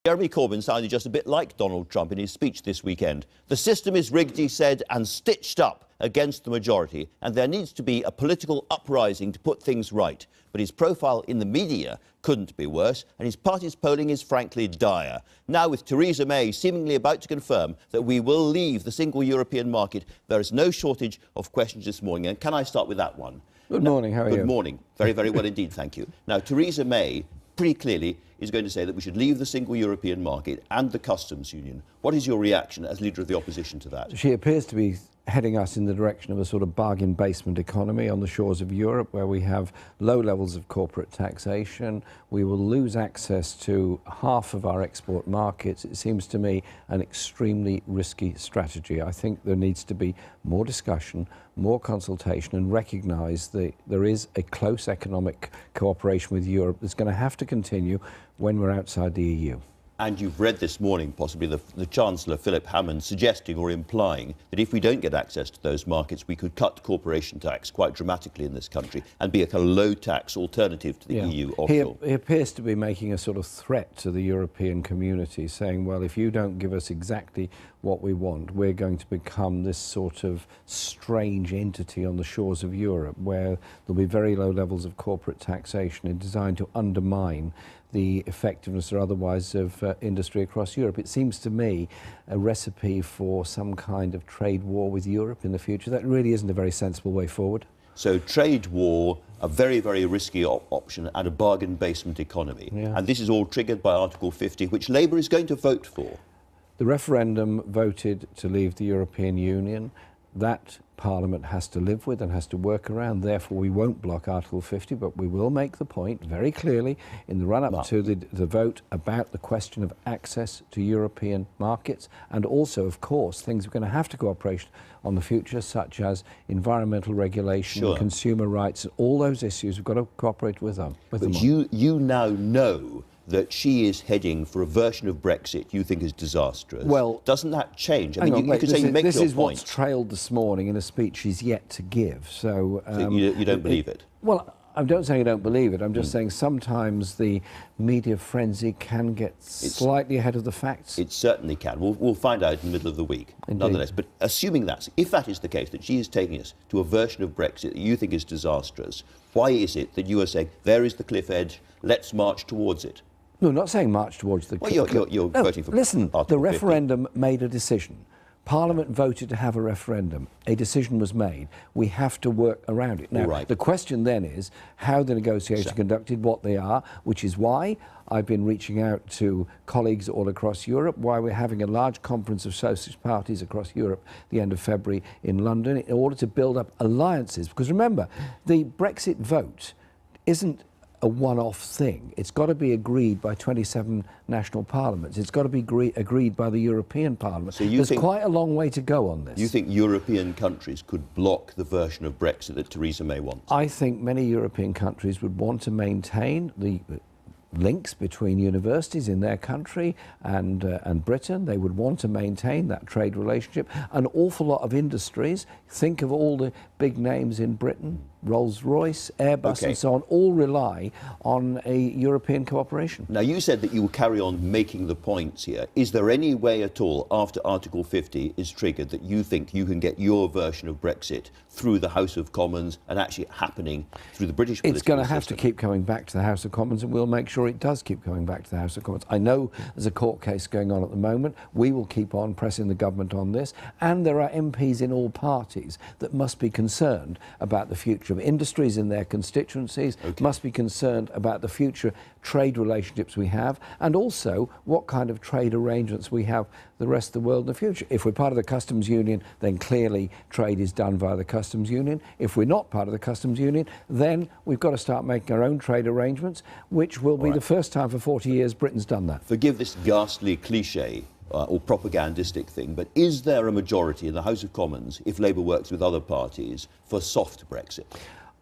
Jeremy Corbyn sounded just a bit like Donald Trump in his speech this weekend. The system is rigged, he said, and stitched up against the majority, and there needs to be a political uprising to put things right. But his profile in the media couldn't be worse, and his party's polling is frankly dire. Now, with Theresa May seemingly about to confirm that we will leave the single European market, there is no shortage of questions this morning. And can I start with that one? Good morning, how are you? Good morning. Very, very well indeed, thank you. Now, Theresa May pretty clearly is going to say that we should leave the single European market and the customs union. What is your reaction as leader of the opposition to that? She appears to be heading us in the direction of a sort of bargain basement economy on the shores of Europe, where we have low levels of corporate taxation. We will lose access to half of our export markets. It seems to me an extremely risky strategy. I think there needs to be more discussion, more consultation, and recognise that there is a close economic cooperation with Europe that's going to have to continue when we're outside the EU. And you've read this morning, possibly, the Chancellor, Philip Hammond, suggesting or implying that if we don't get access to those markets, we could cut corporation tax quite dramatically in this country and be a kind of low-tax alternative to the EU offshore. He appears to be making a sort of threat to the European community, saying, well, if you don't give us exactly what we want, we're going to become this sort of strange entity on the shores of Europe, where there'll be very low levels of corporate taxation and designed to undermine the effectiveness or otherwise of industry across Europe. It seems to me a recipe for some kind of trade war with Europe in the future. That really isn't a very sensible way forward. So trade war, a very, very risky option, and a bargain basement economy. Yeah. And this is all triggered by Article 50, which Labour is going to vote for. The referendum voted to leave the European Union. That Parliament has to live with and has to work around. Therefore, we won't block Article 50, but we will make the point very clearly in the run-up to the vote about the question of access to European markets, and also, of course, things we're going to have to cooperate on the future, such as environmental regulation, consumer rights, and all those issues. We've got to cooperate with them. But you now know that she is heading for a version of Brexit you think is disastrous. Well, doesn't that change? I mean, you could say you make your point. This is what's trailed this morning in a speech she's yet to give. So you don't believe it? Well, I don't say I don't believe it. I'm just saying sometimes the media frenzy can get slightly ahead of the facts. It certainly can. We'll find out in the middle of the week, nonetheless. But assuming if that is the case, that she is taking us to a version of Brexit that you think is disastrous, why is it that you are saying, there is the cliff edge, let's march towards it? No, not saying march towards the... Well, you're voting for listen, Article the referendum made a decision. Parliament voted to have a referendum. A decision was made. We have to work around it. Now, the question then is how the negotiations are conducted, what they are, which is why I've been reaching out to colleagues all across Europe, why we're having a large conference of socialist parties across Europe the end of February in London, in order to build up alliances. Because remember, the Brexit vote isn't a one-off thing. It's got to be agreed by 27 national parliaments. It's got to be agreed by the European Parliament. So there's quite a long way to go on this. You think European countries could block the version of Brexit that Theresa May wants? I think many European countries would want to maintain the links between universities in their country and Britain. They would want to maintain that trade relationship. An awful lot of industries, think of all the big names in Britain, Rolls-Royce, Airbus and so on, all rely on a European cooperation. Now, you said that you will carry on making the points here. Is there any way at all, after Article 50 is triggered, that you think you can get your version of Brexit through the House of Commons and actually happening through the British political system? It's going to have to keep coming back to the House of Commons, and we'll make sure it does keep coming back to the House of Commons. I know there's a court case going on at the moment. We will keep on pressing the government on this, and there are MPs in all parties that must be concerned about the future of industries in their constituencies, must be concerned about the future trade relationships we have, and also what kind of trade arrangements we have the rest of the world in the future. If we're part of the customs union, then clearly trade is done via the customs union. If we're not part of the customs union, then we've got to start making our own trade arrangements, which will be the first time for 40 years Britain's done that. Forgive this ghastly cliche or propagandistic thing, but is there a majority in the House of Commons, if Labour works with other parties, for soft Brexit?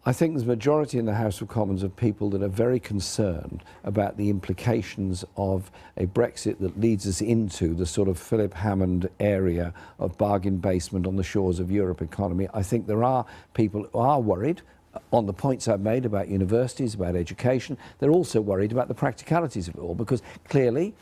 I think there's a majority in the House of Commons of people that are very concerned about the implications of a Brexit that leads us into the sort of Philip Hammond area of bargain basement on the shores of Europe economy. I think there are people who are worried on the points I've made about universities, about education. They're also worried about the practicalities of it all, because clearly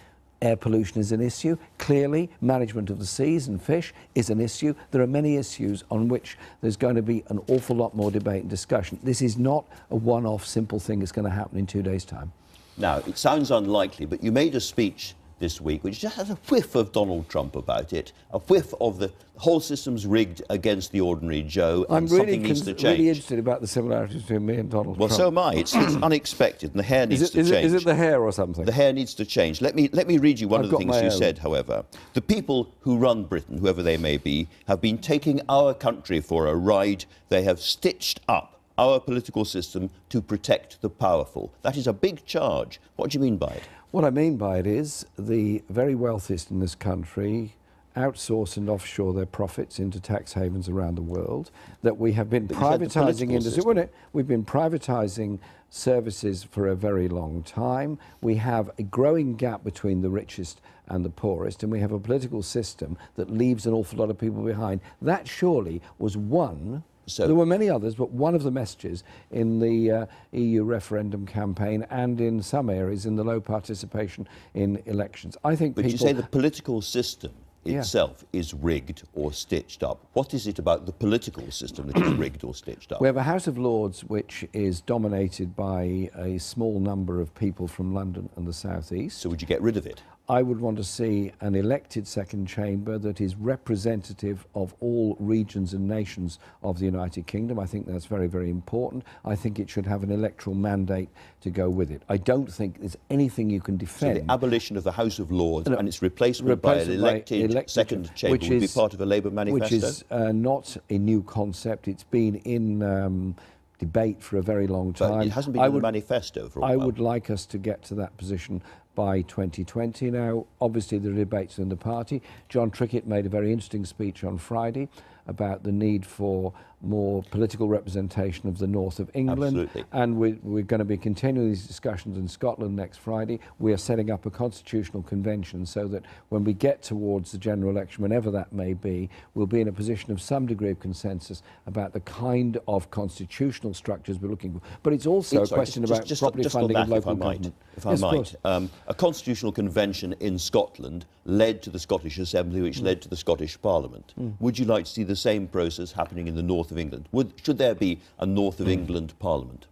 Air pollution is an issue. Clearly, management of the seas and fish is an issue. There are many issues on which there's going to be an awful lot more debate and discussion. This is not a one-off simple thing that's going to happen in 2 days' time. Now, it sounds unlikely, but you made a speech this week which just has a whiff of Donald Trump about it, a whiff of the whole system's rigged against the ordinary Joe, I'm and really, something needs to change. really interested about the similarities between me and Donald Trump. Well, so am I. It's unexpected, and the hair needs to change. Is it the hair or something? The hair needs to change. Let me read you one of the things you said, however. The people who run Britain, whoever they may be, have been taking our country for a ride. They have stitched up our political system to protect the powerful. That is a big charge. What do you mean by it? What I mean by it is the very wealthiest in this country outsource and offshore their profits into tax havens around the world, that we have been privatising industry. We've been privatising services for a very long time. We have a growing gap between the richest and the poorest, and we have a political system that leaves an awful lot of people behind. That surely was one. So there were many others, but one of the messages in the EU referendum campaign and in some areas in the low participation in elections. I think But you say the political system itself is rigged or stitched up. What is it about the political system that is rigged or stitched up? We have a House of Lords which is dominated by a small number of people from London and the South East. So would you get rid of it? I would want to see an elected second chamber that is representative of all regions and nations of the United Kingdom. I think that's very, very important. I think it should have an electoral mandate to go with it. I don't think there's anything you can defend. So the abolition of the House of Lords and its replacement by an elected second chamber would be part of a Labour manifesto? Which is not a new concept. It's been in debate for a very long time. But it hasn't been in the manifesto for a while. I would like us to get to that position by 2020. Now, obviously, there are debates in the party. John Trickett made a very interesting speech on Friday about the need for more political representation of the north of England. Absolutely. And we're going to be continuing these discussions in Scotland next Friday. We are setting up a constitutional convention so that when we get towards the general election, whenever that may be, we'll be in a position of some degree of consensus about the kind of constitutional structures we're looking for. But it's also a question about properly funding of local government. If I might, a constitutional convention in Scotland led to the Scottish Assembly, which led to the Scottish Parliament. Would you like to see the same process happening in the north of England? Should there be a north of England Parliament?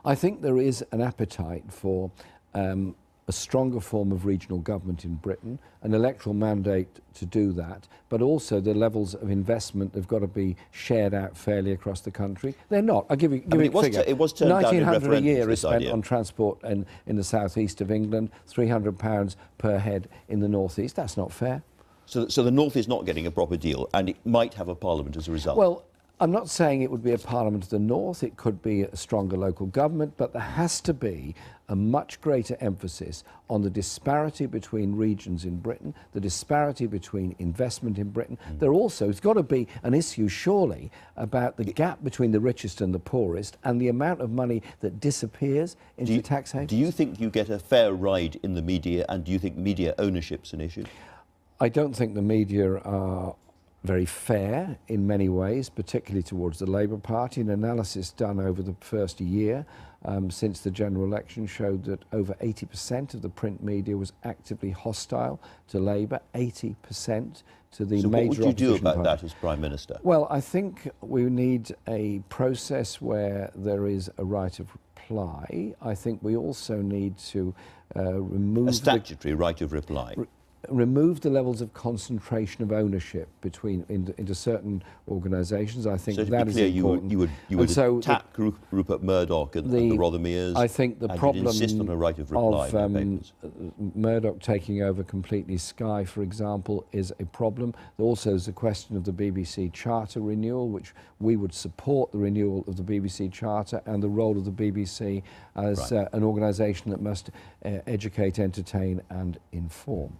I think there is an appetite for a stronger form of regional government in Britain, an electoral mandate to do that, but also the levels of investment have got to be shared out fairly across the country. They're not. I'll give you a figure. It was turned down in $1,900 a year is spent idea on transport in the southeast of England, £300 per head in the northeast. That's not fair. So the north is not getting a proper deal, and it might have a parliament as a result. Well, I'm not saying it would be a parliament of the north. It could be a stronger local government, but there has to be a much greater emphasis on the disparity between regions in Britain, the disparity between investment in Britain. There's got to be an issue, surely, about the gap between the richest and the poorest and the amount of money that disappears into tax havens. Do you think you get a fair ride in the media, and do you think media ownership's an issue? I don't think the media are very fair in many ways, particularly towards the Labour Party. An analysis done over the first year since the general election showed that over 80% of the print media was actively hostile to Labour, 80% to the major opposition party. So what would you do about that as Prime Minister? Well, I think we need a process where there is a right of reply. I think we also need to remove... A statutory right of reply? Remove the levels of concentration of ownership into certain organisations. I think that is important. You would attack Rupert Murdoch and the Rothermeres. I think the problem insist on a right of reply of Murdoch taking over completely Sky, for example, is a problem. Also, there's a question of the BBC Charter renewal, which we would support the renewal of the BBC Charter and the role of the BBC as an organisation that must educate, entertain and inform.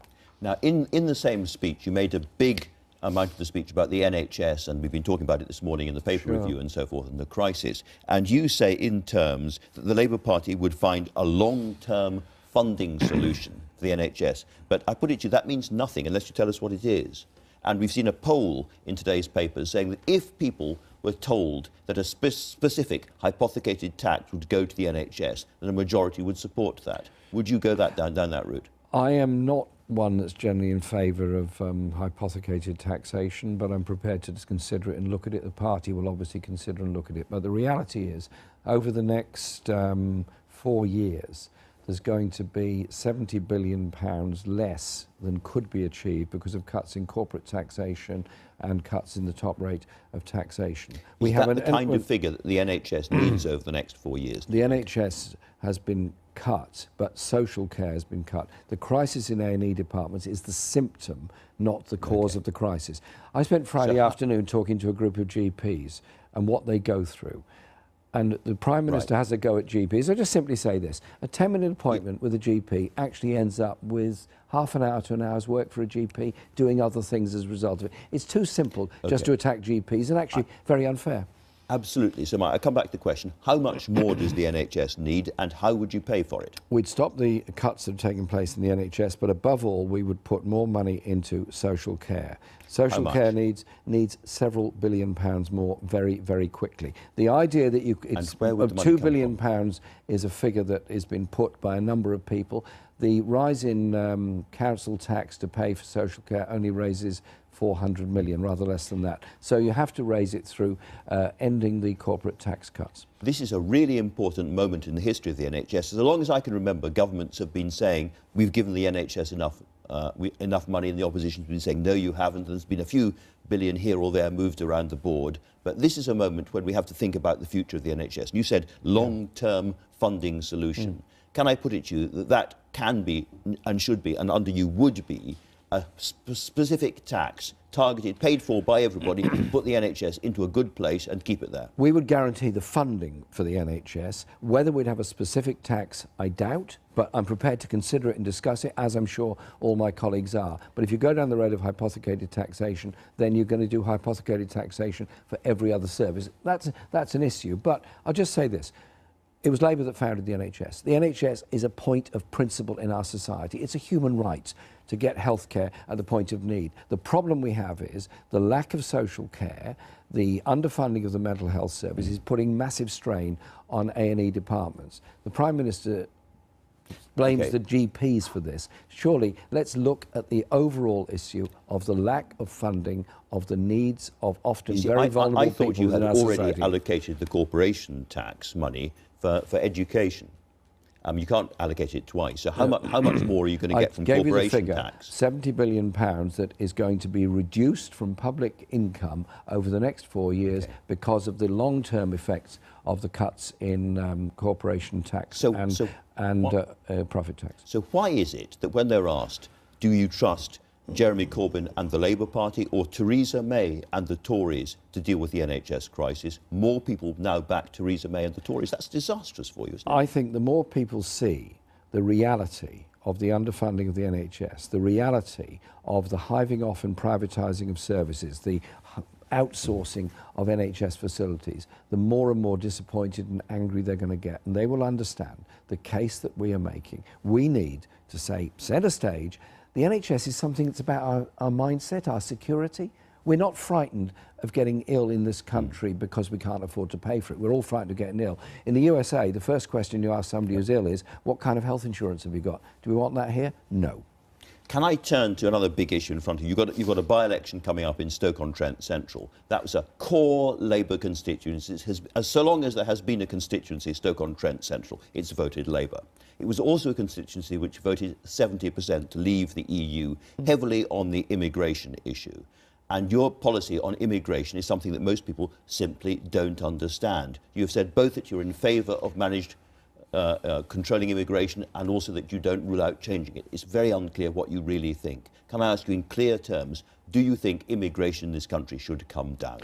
Now, in the same speech, you made a big amount of the speech about the NHS, and we've been talking about it this morning in the paper review and so forth, and the crisis. And you say in terms that the Labour Party would find a long-term funding solution for the NHS. But I put it to you, that means nothing unless you tell us what it is. And we've seen a poll in today's papers saying that if people were told that a specific hypothecated tax would go to the NHS, then a majority would support that. Would you go down that route? I am not one that's generally in favour of hypothecated taxation, but I'm prepared to just consider it and look at it. The party will obviously consider and look at it. But the reality is, over the next 4 years, there's going to be £70 billion less than could be achieved because of cuts in corporate taxation and cuts in the top rate of taxation. Is that the kind of figure that the NHS needs over the next 4 years? The NHS has been cut, but social care has been cut. The crisis in A&E departments is the symptom, not the cause of the crisis. I spent Friday afternoon talking to a group of GPs and what they go through. And the Prime Minister has a go at GPs. I just simply say this. A 10-minute appointment with a GP actually ends up with half an hour to an hour's work for a GP doing other things as a result of it. It's too simple just to attack GPs and actually very unfair. Absolutely. So, Mike, I come back to the question, how much more does the NHS need and how would you pay for it? We'd stop the cuts that have taken place in the NHS, but above all, we would put more money into social care. Social care needs several £1 billion more very, very quickly. The idea that £2 billion is a figure that has been put by a number of people. The rise in council tax to pay for social care only raises 400 million, rather less than that. So you have to raise it through ending the corporate tax cuts. This is a really important moment in the history of the NHS. As long as I can remember, governments have been saying, we've given the NHS enough money, and the opposition's been saying, no, you haven't. There's been a few billion here or there moved around the board. But this is a moment when we have to think about the future of the NHS. And you said long-term funding solution. Can I put it to you that that can be and should be, and under you would be, a specific tax targeted, paid for by everybody, to put the NHS into a good place and keep it there? We would guarantee the funding for the NHS. Whether we'd have a specific tax, I doubt, but I'm prepared to consider it and discuss it, as I'm sure all my colleagues are. But if you go down the road of hypothecated taxation, then you're going to do hypothecated taxation for every other service. That's an issue. But I'll just say this. It was Labour that founded the NHS. The NHS is a point of principle in our society. It's a human right to get health care at the point of need. The problem we have is the lack of social care, the underfunding of the mental health service is putting massive strain on A&E departments. The Prime Minister blames the GPs for this. Surely, let's look at the overall issue of the lack of funding, of the needs of often very vulnerable people I thought you had already society. Allocated the corporation tax money for education. You can't allocate it twice. So how much more are you going to get from corporation tax? £70 billion that is going to be reduced from public income over the next 4 years because of the long-term effects of the cuts in corporation tax and profit tax. So why is it that when they're asked, do you trust Jeremy Corbyn and the Labour Party or Theresa May and the Tories to deal with the NHS crisis, more people now back Theresa May and the Tories? That's disastrous for you, isn't it? I think the more people see the reality of the underfunding of the NHS, the reality of the hiving off and privatising of services, the outsourcing of NHS facilities, the more and more disappointed and angry they're going to get. And they will understand the case that we are making. We need to say, centre stage, the NHS is something that's about our mindset, our security. We're not frightened of getting ill in this country because we can't afford to pay for it. We're all frightened of getting ill. In the USA, the first question you ask somebody who's ill is, what kind of health insurance have you got? Do we want that here? No. Can I turn to another big issue in front of you? You've got a by-election coming up in Stoke-on-Trent Central. That was a core Labour constituency. So long as there has been a constituency, Stoke-on-Trent Central, it's voted Labour. It was also a constituency which voted 70% to leave the EU, heavily on the immigration issue. And your policy on immigration is something that most people simply don't understand. You have said both that you're in favour of managed controlling immigration and also that you don't rule out changing it. It's very unclear what you really think. Can I ask you in clear terms, do you think immigration in this country should come down?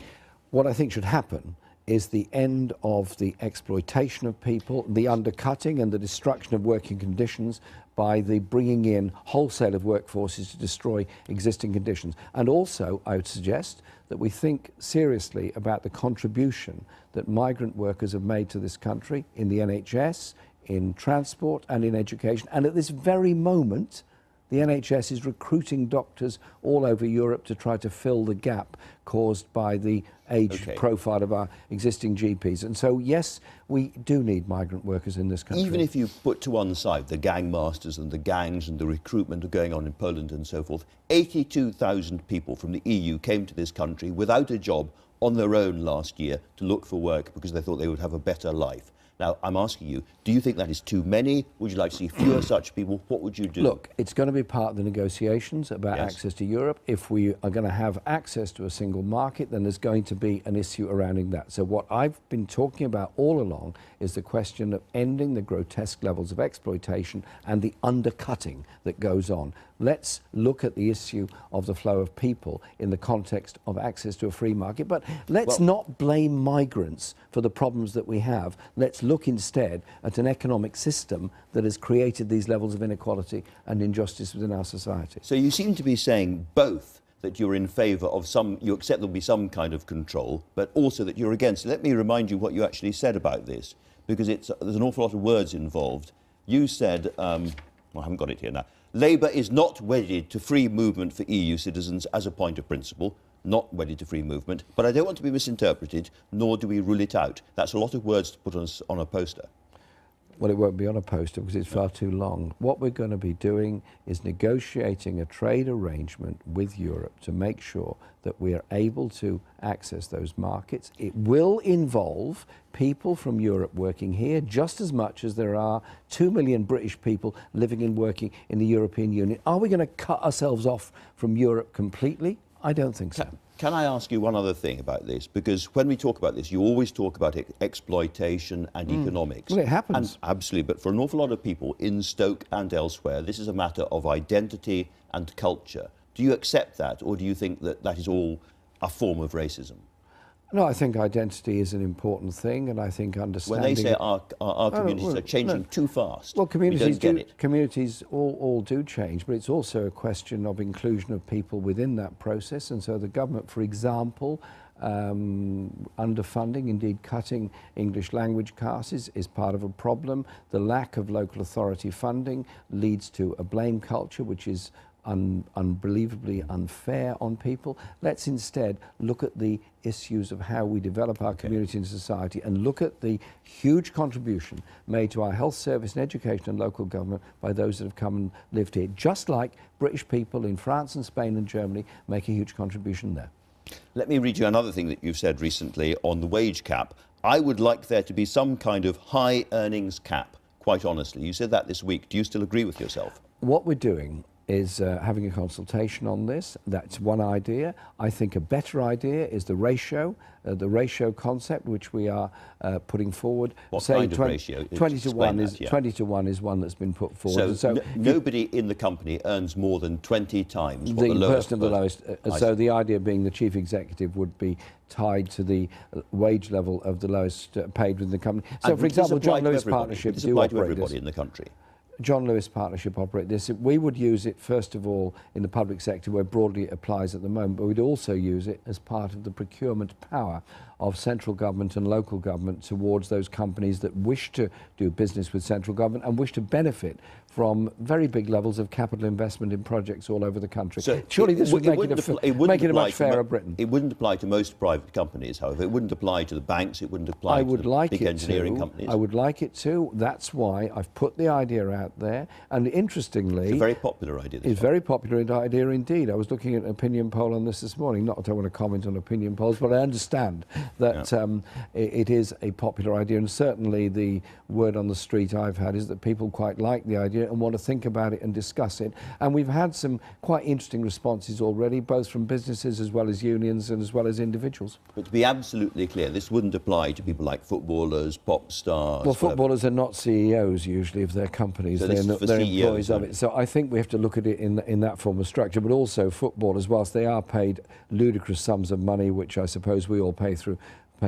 What I think should happen is the end of the exploitation of people, the undercutting and the destruction of working conditions by the bringing in wholesale of workforces to destroy existing conditions. And also, I would suggest that we think seriously about the contribution that migrant workers have made to this country in the NHS, in transport and in education. And at this very moment, The NHS is recruiting doctors all over Europe to try to fill the gap caused by the age profile of our existing GPs. And so, yes, we do need migrant workers in this country. Even if you put to one side the gang masters and the gangs and the recruitment going on in Poland and so forth, 82,000 people from the EU came to this country without a job on their own last year to look for work because they thought they would have a better life. Now, I'm asking you, do you think that is too many? Would you like to see fewer such people? What would you do? Look, it's going to be part of the negotiations about access to Europe. If we are going to have access to a single market, then there's going to be an issue surrounding that. So what I've been talking about all along is the question of ending the grotesque levels of exploitation and the undercutting that goes on. Let's look at the issue of the flow of people in the context of access to a free market. But let's not blame migrants for the problems that we have. Let's look instead at an economic system that has created these levels of inequality and injustice within our society. So you seem to be saying both that you're in favour of some, you accept there'll be some kind of control, but also that you're against. Let me remind you what you actually said about this, because there's an awful lot of words involved. You said, well, I haven't got it here now. Labour is not wedded to free movement for EU citizens as a point of principle, not wedded to free movement, but I don't want to be misinterpreted, nor do we rule it out. That's a lot of words to put on a poster. Well, it won't be on a poster because it's far too long. What we're going to be doing is negotiating a trade arrangement with Europe to make sure that we are able to access those markets. It will involve people from Europe working here just as much as there are 2 million British people living and working in the European Union. Are we going to cut ourselves off from Europe completely? I don't think so. Can I ask you one other thing about this? Because when we talk about this, you always talk about exploitation and economics. Well, it happens. And absolutely, but for an awful lot of people in Stoke and elsewhere, this is a matter of identity and culture. Do you accept that, or do you think that that is all a form of racism? No, I think identity is an important thing, and I think understanding... When they say our communities are changing too fast, well, communities we don't get it. Communities all do change, but it's also a question of inclusion of people within that process. And so the government, for example, underfunding, indeed cutting English language classes is part of a problem. The lack of local authority funding leads to a blame culture, which is unbelievably unfair on people. Let's instead look at the issues of how we develop our community and society, and look at the huge contribution made to our health service and education and local government by those that have come and lived here, just like British people in France and Spain and Germany make a huge contribution there. Let me read you another thing that you've said recently on the wage cap. I would like there to be some kind of high earnings cap, quite honestly. You said that this week. Do you still agree with yourself? What we're doing is having a consultation on this. That's one idea. I think a better idea is the ratio concept, which we are putting forward. What kind of ratio? 20 to 1 is 20 to 1 is one that's been put forward. So nobody in the company earns more than 20 times what the lowest person of the lowest. So the idea being the chief executive would be tied to the wage level of the lowest paid within the company. So, for example, John Lewis Partnership do operate to everybody in the country. John Lewis Partnership operate this. We would use it, first of all, in the public sector where broadly it applies at the moment, but we'd also use it as part of the procurement power of central government and local government towards those companies that wish to do business with central government and wish to benefit from very big levels of capital investment in projects all over the country. So surely this would make it a much fairer Britain. It wouldn't apply to most private companies, however. It wouldn't apply to the banks. It wouldn't apply to the big engineering companies. I would like it to. That's why I've put the idea out there. And interestingly... It's a very popular idea. It's a very popular idea indeed. I was looking at an opinion poll on this morning. Not that I want to comment on opinion polls, but I understand that it is a popular idea. And certainly the word on the street I've had is that people quite like the idea and want to think about it and discuss it. And we've had some quite interesting responses already, both from businesses as well as unions and as well as individuals. But to be absolutely clear, this wouldn't apply to people like footballers, pop stars... Well, footballers are not CEOs usually of their companies. So they're employees of it. So I think we have to look at it in that form of structure. But also footballers, whilst they are paid ludicrous sums of money, which I suppose we all pay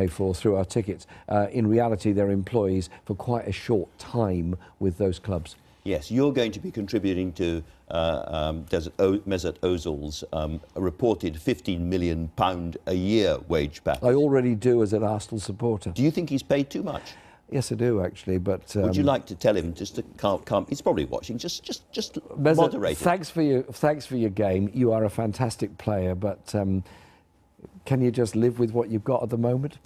for through our tickets, in reality they're employees for quite a short time with those clubs. Yes, you're going to be contributing to Mesut Ozil's a reported £15 million a year wage package. I already do as an Arsenal supporter. Do you think he's paid too much? Yes, I do, actually, but... Would you like to tell him just to calm? He's probably watching. Just moderate it. Thanks for your game. You are a fantastic player, but can you just live with what you've got at the moment?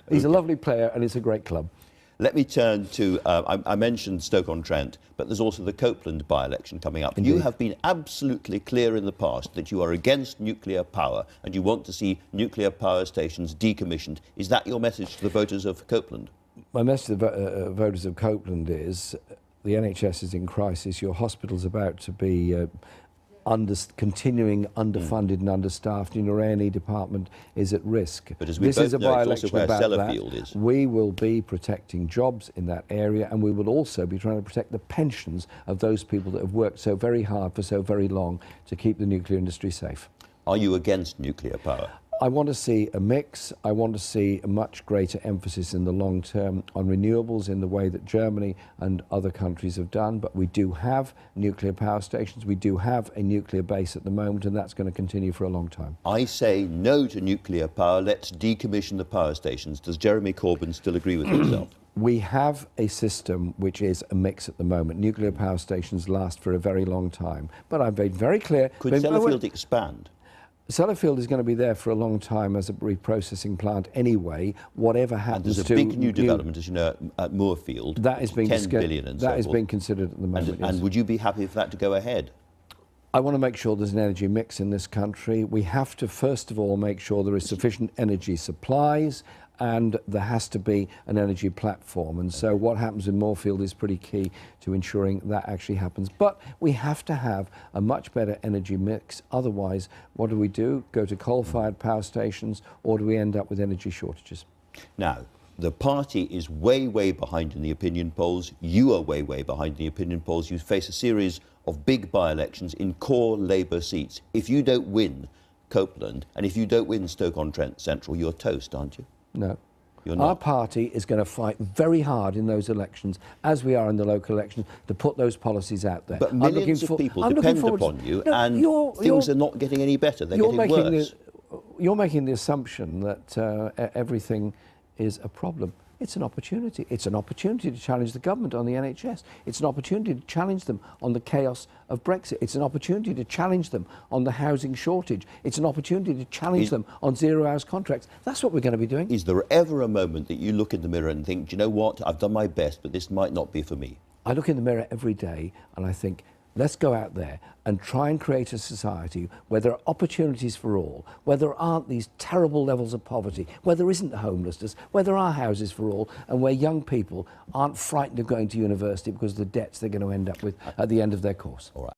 He's a lovely player, and it's a great club. Let me turn to, I mentioned Stoke-on-Trent, but there's also the Copeland by-election coming up. Indeed. You have been absolutely clear in the past that you are against nuclear power and you want to see nuclear power stations decommissioned. Is that your message to the voters of Copeland? My message to the voters of Copeland is the NHS is in crisis. Your hospital's about to be continuing underfunded and understaffed, and your A&E department is at risk. But as we both know, it's also where Sellafield is. We will be protecting jobs in that area, and we will also be trying to protect the pensions of those people that have worked so very hard for so very long to keep the nuclear industry safe. Are you against nuclear power? I want to see a mix. I want to see a much greater emphasis in the long term on renewables in the way that Germany and other countries have done. But we do have nuclear power stations. We do have a nuclear base at the moment, and that's going to continue for a long time. I say no to nuclear power. Let's decommission the power stations. Does Jeremy Corbyn still agree with himself? We have a system which is a mix at the moment. Nuclear power stations last for a very long time. But I've made very clear... Could Sellafield expand? Sellafield is going to be there for a long time as a reprocessing plant anyway, whatever happens to... There's a big new development, as you know, at Moorfield. That is being 10 billion and so that is forth. being considered at the moment. And would you be happy for that to go ahead? I want to make sure there's an energy mix in this country. We have to, first of all, make sure there is sufficient energy supplies, and there has to be an energy platform. And so what happens in Moorfield is pretty key to ensuring that actually happens. But we have to have a much better energy mix. Otherwise, what do? Go to coal-fired power stations, or do we end up with energy shortages? Now, the party is way, way behind in the opinion polls. You are way, way behind in the opinion polls. You face a series of big by-elections in core Labour seats. If you don't win Copeland, and if you don't win Stoke-on-Trent Central, you're toast, aren't you? No. You're not. Our party is going to fight very hard in those elections, as we are in the local elections, to put those policies out there. But millions of people depend upon you, and things are not getting any better. They're getting worse. You're making the assumption that everything is a problem. It's an opportunity. It's an opportunity to challenge the government on the NHS. It's an opportunity to challenge them on the chaos of Brexit. It's an opportunity to challenge them on the housing shortage. It's an opportunity to challenge them on zero-hours contracts. That's what we're going to be doing. Is there ever a moment that you look in the mirror and think, do you know what, I've done my best, but this might not be for me? I look in the mirror every day and I think, let's go out there and try and create a society where there are opportunities for all, where there aren't these terrible levels of poverty, where there isn't homelessness, where there are houses for all, and where young people aren't frightened of going to university because of the debts they're going to end up with at the end of their course. All right.